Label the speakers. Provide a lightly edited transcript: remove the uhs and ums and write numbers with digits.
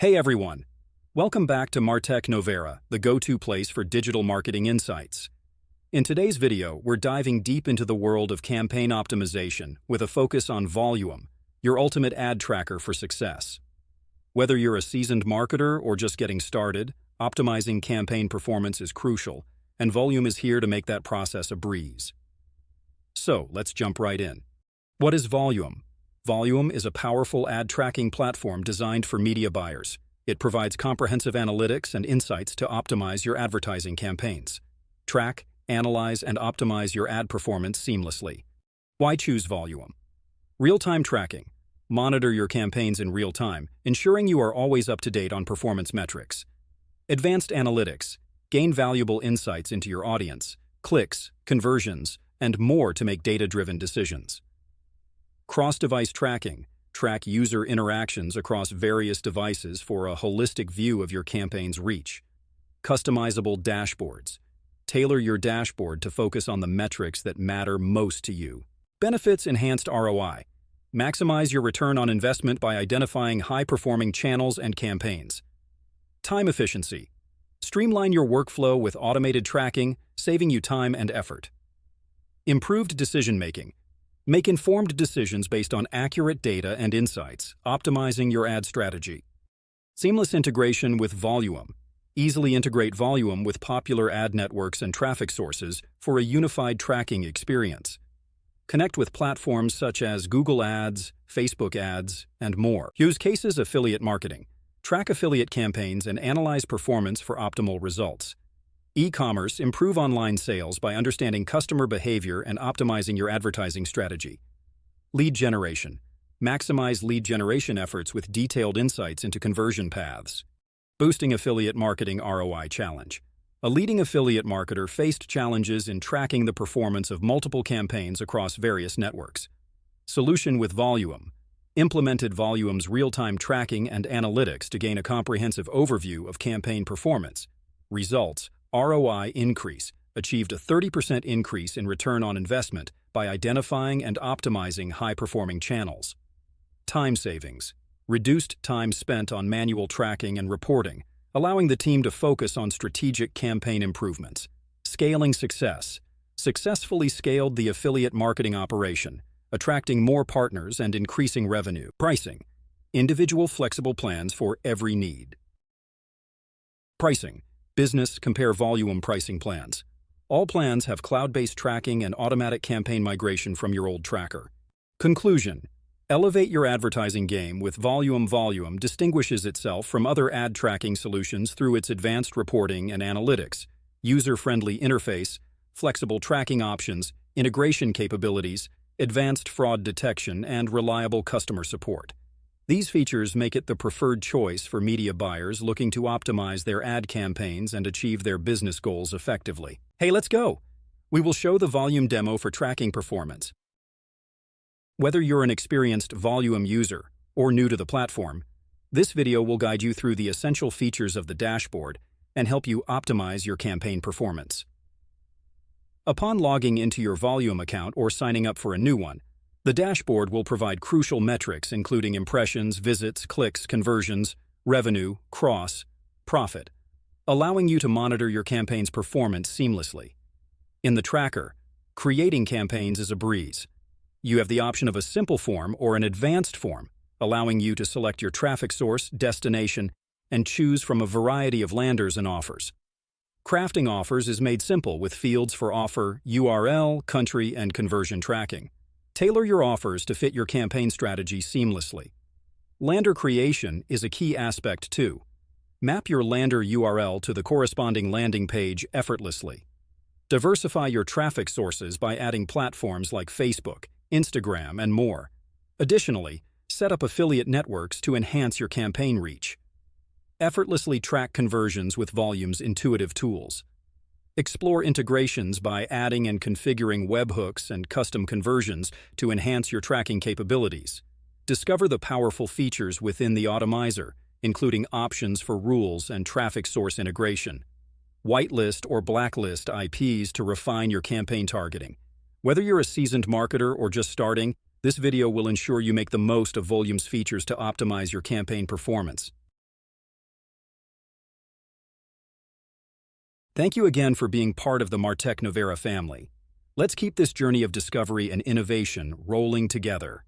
Speaker 1: Hey everyone! Welcome back to Martech Novera, the go-to place for digital marketing insights. In today's video, we're diving deep into the world of campaign optimization with a focus on Voluum, your ultimate ad tracker for success. Whether you're a seasoned marketer or just getting started, optimizing campaign performance is crucial, and Voluum is here to make that process a breeze. So, let's jump right in. What is Voluum? Voluum is a powerful ad tracking platform designed for media buyers. It provides comprehensive analytics and insights to optimize your advertising campaigns. Track, analyze, and optimize your ad performance seamlessly. Why choose Voluum? Real-time tracking. Monitor your campaigns in real time, ensuring you are always up to date on performance metrics. Advanced analytics. Gain valuable insights into your audience, clicks, conversions, and more to make data-driven decisions. Cross-device tracking. Track user interactions across various devices for a holistic view of your campaign's reach. Customizable dashboards. Tailor your dashboard to focus on the metrics that matter most to you. Benefits: enhanced ROI. Maximize your return on investment by identifying high-performing channels and campaigns. Time efficiency. Streamline your workflow with automated tracking, saving you time and effort. Improved decision-making. Make informed decisions based on accurate data and insights, optimizing your ad strategy. Seamless integration with Voluum. Easily integrate Voluum with popular ad networks and traffic sources for a unified tracking experience. Connect with platforms such as Google Ads, Facebook Ads, and more. Use cases: affiliate marketing. Track affiliate campaigns and analyze performance for optimal results. E-commerce. Improve online sales by understanding customer behavior and optimizing your advertising strategy. Lead generation. Maximize lead generation efforts with detailed insights into conversion paths. Boosting affiliate marketing ROI challenge. A leading affiliate marketer faced challenges in tracking the performance of multiple campaigns across various networks. Solution with Voluum. Implemented Voluum's real-time tracking and analytics to gain a comprehensive overview of campaign performance. Results: ROI increase. Achieved a 30% increase in return on investment by identifying and optimizing high-performing channels. Time savings. Reduced time spent on manual tracking and reporting, allowing the team to focus on strategic campaign improvements. Scaling success. Successfully scaled the affiliate marketing operation, attracting more partners and increasing revenue. Pricing. Individual flexible plans for every need. Pricing. Business compare Voluum pricing plans. All plans have cloud-based tracking and automatic campaign migration from your old tracker. Conclusion. Elevate your advertising game with Voluum. Voluum distinguishes itself from other ad tracking solutions through its advanced reporting and analytics, user-friendly interface, flexible tracking options, integration capabilities, advanced fraud detection, and reliable customer support. These features make it the preferred choice for media buyers looking to optimize their ad campaigns and achieve their business goals effectively. Hey, let's go! We will show the Voluum demo for tracking performance. Whether you're an experienced Voluum user or new to the platform, this video will guide you through the essential features of the dashboard and help you optimize your campaign performance. Upon logging into your Voluum account or signing up for a new one, the dashboard will provide crucial metrics including impressions, visits, clicks, conversions, revenue, profit, allowing you to monitor your campaign's performance seamlessly. In the tracker, creating campaigns is a breeze. You have the option of a simple form or an advanced form, allowing you to select your traffic source, destination, and choose from a variety of landers and offers. Crafting offers is made simple with fields for offer, URL, country, and conversion tracking. Tailor your offers to fit your campaign strategy seamlessly. Lander creation is a key aspect too. Map your lander URL to the corresponding landing page effortlessly. Diversify your traffic sources by adding platforms like Facebook, Instagram, and more. Additionally, set up affiliate networks to enhance your campaign reach. Effortlessly track conversions with Voluum's intuitive tools. Explore integrations by adding and configuring webhooks and custom conversions to enhance your tracking capabilities. Discover the powerful features within the Automizer, including options for rules and traffic source integration. Whitelist or blacklist IPs to refine your campaign targeting. Whether you're a seasoned marketer or just starting, this video will ensure you make the most of Voluum's features to optimize your campaign performance. Thank you again for being part of the Martech Novera family. Let's keep this journey of discovery and innovation rolling together.